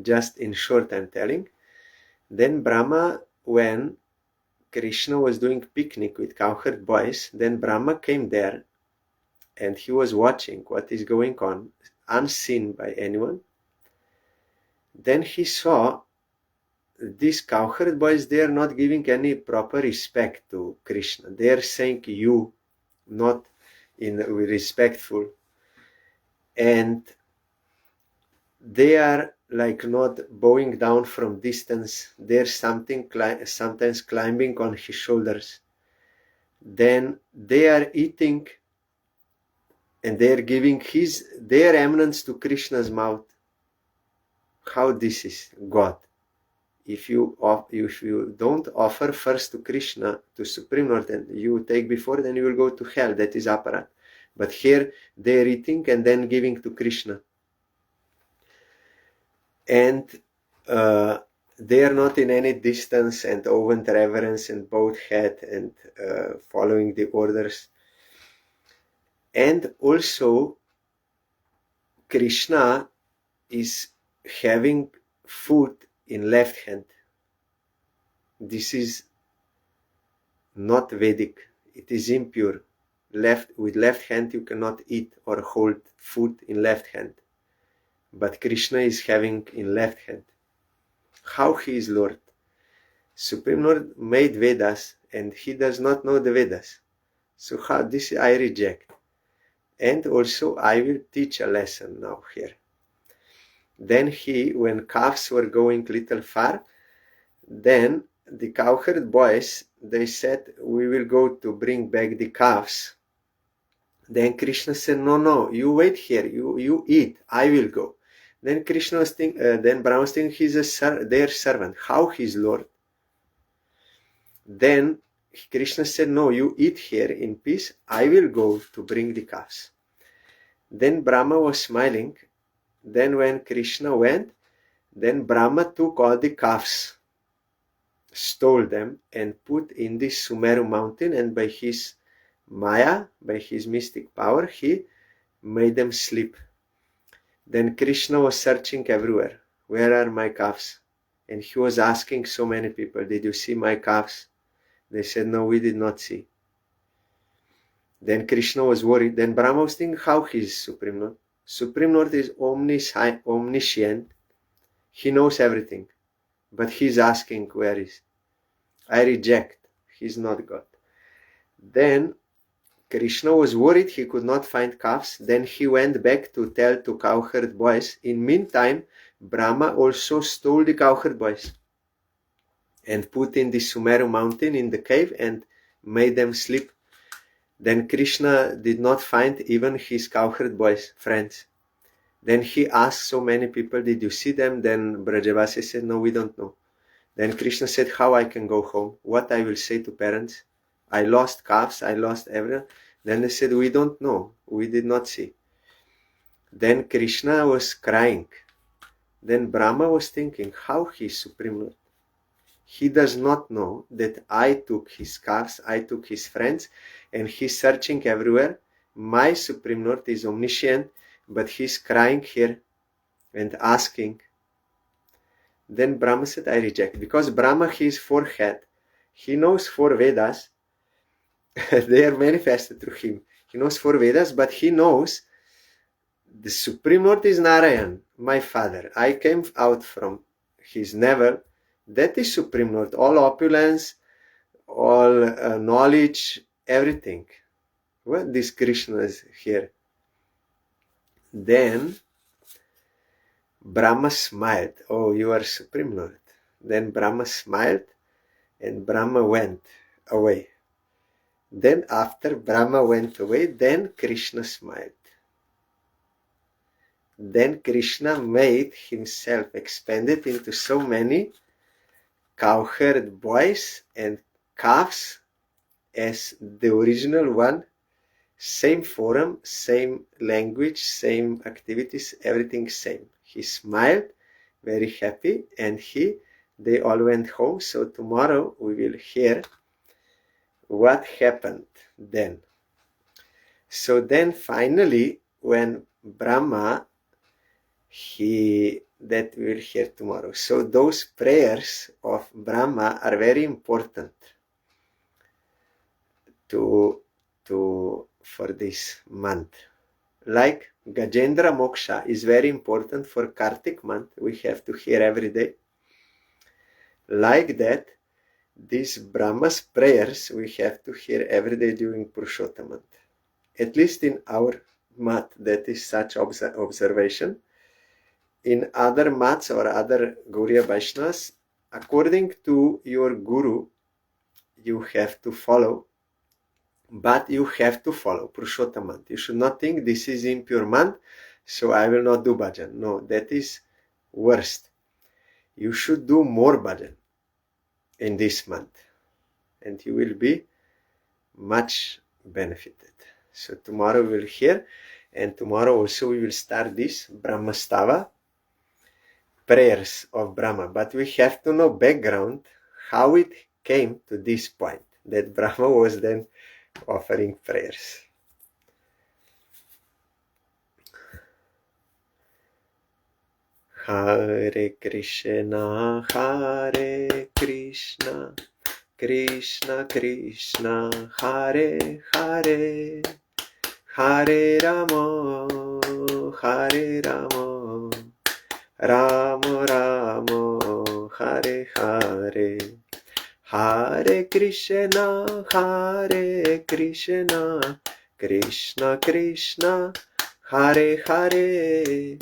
Just in short I'm telling. Then Brahma, when Krishna was doing picnic with cowherd boys, then Brahma came there and he was watching what is going on, unseen by anyone. Then he saw these cowherd boys, they are not giving any proper respect to Krishna. They are saying you, not in respectful. And they are like not bowing down from distance. There's something sometimes climbing on his shoulders. Then they are eating and they are giving their eminence to Krishna's mouth. How this is God? If you don't offer first to Krishna, to Supreme Lord, and you take before, then you will go to hell. That is aparat. But here they are eating and then giving to Krishna. And they are not in any distance and open reverence and bowed head and following the orders. And also Krishna is having food in left hand. This is not Vedic. It is impure. With left hand you cannot eat or hold food in left hand. But Krishna is having in left hand. How he is Lord? Supreme Lord made Vedas and he does not know the Vedas. So how this I reject. And also I will teach a lesson now here. Then when calves were going little far, then the cowherd boys, they said, we will go to bring back the calves. Then Krishna said, no, you wait here, you eat, I will go. Then Krishna was then Brahma was thinking he's their servant. How he's Lord? Then Krishna said, no, you eat here in peace, I will go to bring the calves. Then Brahma was smiling. Then when Krishna went, then Brahma took all the calves, stole them and put in the Sumeru mountain, and by his Maya, by his mystic power, he made them sleep. Then Krishna was searching everywhere. Where are my calves? And he was asking so many people, did you see my calves? They said, no, we did not see. Then Krishna was worried. Then Brahma was thinking, how he is Supreme Lord? Supreme Lord is omniscient. He knows everything. But he's asking, where is? I reject. He's not God. Then Krishna was worried he could not find calves. Then he went back to tell to cowherd boys. In meantime, Brahma also stole the cowherd boys and put in the Sumeru mountain in the cave and made them sleep. Then Krishna did not find even his cowherd boys, friends. Then he asked so many people, did you see them? Then Brajavasi said, no, we don't know. Then Krishna said, how I can go home? What I will say to parents? I lost calves, I lost everything. Then they said, we don't know, we did not see. Then Krishna was crying. Then Brahma was thinking, how he is Supreme Lord? He does not know that I took his cars, I took his friends, and he's searching everywhere. My Supreme Lord is omniscient, but he's crying here and asking. Then Brahma said, I reject. Because Brahma, his forehead, he knows four Vedas. They are manifested through him. He knows four Vedas, but he knows the Supreme Lord is Narayan, my father. I came out from his navel. That is Supreme Lord. All opulence, all knowledge, everything. Well, this Krishna is here. Then Brahma smiled. Oh, you are Supreme Lord. Then Brahma smiled and Brahma went away. Then after Brahma went away, then Krishna smiled. Then Krishna made himself expanded into so many cowherd boys and calves as the original one. Same forum, same language, same activities, everything same. He smiled, very happy, and they all went home. So tomorrow we will hear what happened then. So then finally, when Brahma, that we will hear tomorrow. So those prayers of Brahma are very important for this month. Like Gajendra Moksha is very important for Kartik month. We have to hear every day. Like that, these Brahma's prayers we have to hear every day during Purushottam month. At least in our mat, that is such observation. In other mats or other Gauriya Vaishnavas, according to your guru, you have to follow. But you have to follow Purushottam month. You should not think this is impure month, so I will not do bhajan. No, that is worst. You should do more bhajan in this month, and you will be much benefited. So tomorrow we will hear, and tomorrow also we will start this Brahmastava, prayers of Brahma. But we have to know background, how it came to this point, that Brahma was then offering prayers. Hare Krishna, Krishna Krishna, Hare Hare, Hare Rama, Rama Rama, Hare Hare. Hare Krishna, Krishna Krishna, Hare Hare,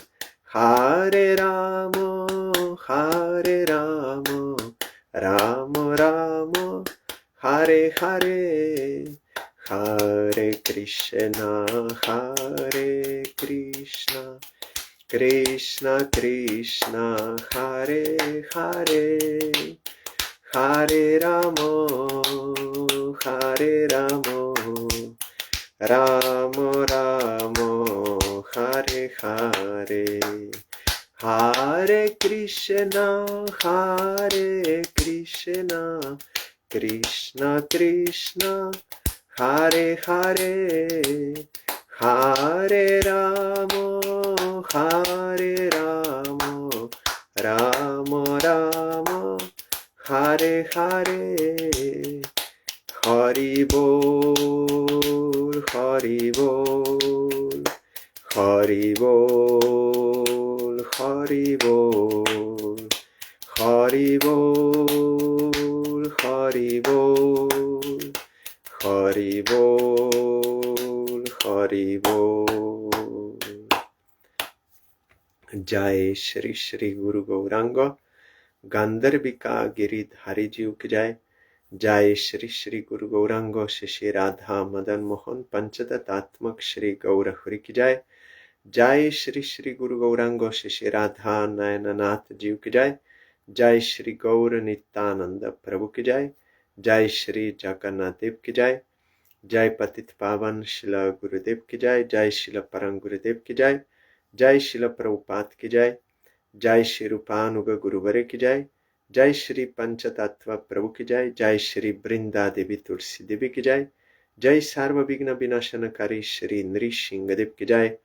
Hare Rama, Rama Rama, Hare Hare. Hare Krishna, Krishna Krishna, Hare Hare, Hare Rama, Rama Rama, Hare Hare. Hare Krishna, Krishna Krishna, Hare Hare, Hare Rama, Rama Rama, Hare Hare. Hari Bol, Hari Bol, Hari Bol, Hari Bol, Hari Bol, Hari Bol, Hari Bol, Hari Bol. Jai Shri Shri Guru Gauranga Gandharbika Giridhari Ji ki Jai. Jai Shri Shri Guru Gauranga Shri Radha Madan Mohan Panchatatatmak Shri Gaura Hari ki Jai. Jai Shri Shri Guru Gauranga Shri Radha Nayananath Ji ki Jai. Jai Shri Gaura Nityananda Prabhu ki Jai. Jai Shri Jagannath Dev ki Jai. Jai Patit Pavan Shila Gurudev ki Jai. Jai Shila Parang Gurudev ki Jai. Jai Shila Prabhupada ki Jai. Jai Shri Rupanuga Guruvare ki Jai. जय श्री पंचतत्व प्रभु की जय। जय श्री वृंदा देवी तुलसी देवी की जय। जय सर्वविघ्न विनाशनकारी श्री नृसिंहदेव की जय।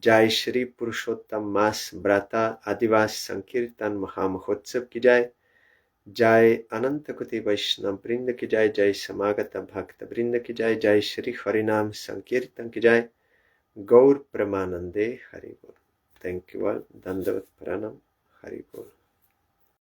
जय श्री पुरुषोत्तम मास व्रता आदिवास संकीर्तन महामहोत्सव की जय। जय अनंत कोटि वैष्णव वृंद की जय। जय समागत भक्त वृंद की जय। जय श्री हरिनाम संकीर्तन की जय। गौर प्रमानंदे हरि बोल। Thank you all. दंडवत प्रणाम। हरि बोल।